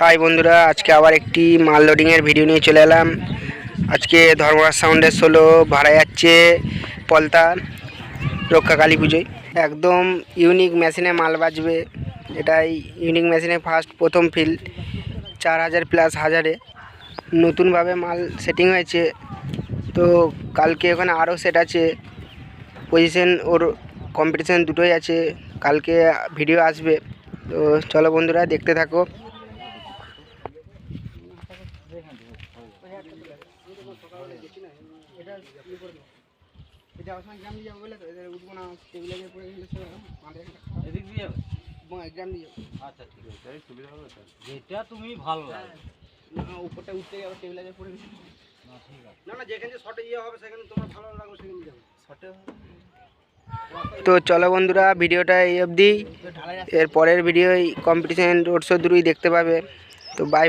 High বন্ধুরা, আজকে আবার একটি মাল লোডিংয়ের ভিডিও নিয়ে চলে এলাম। আজকে ধর্মরাজ সাউন্ডের 16 ভাড়া যাচ্ছে পলতা রক্ষা কালী পুজোয়। একদম ইউনিক মেশিনে মাল বাজবে। এটাই ইউনিক মেশিনে প্রথম ফিল 4000 প্লাস হাজারে নতুনভাবে মাল সেটিং হয়েছে। তো কালকে ওখানে আরও সেট আছে, পজিশন ওর কম্পিটিশান দুটোই আছে। কালকে ভিডিও আসবে, তো চলো বন্ধুরা দেখতে থাকো। যেটা তুমি ভালো লাগে উপরটা উঠতে যাবে টেবিলারে পড়ে না না, যেখানে শর্টে ইয়ে হবে সেখানে তোমার ভালো লাগবে, সেখানে যাবে শর্টে। তো চলো বন্ধুরা, ভিডিওটা এই অবধি। এর পরের ভিডিওই কম্পিটিশন রোড শো 2 দেখতে পাবে। তো বাই।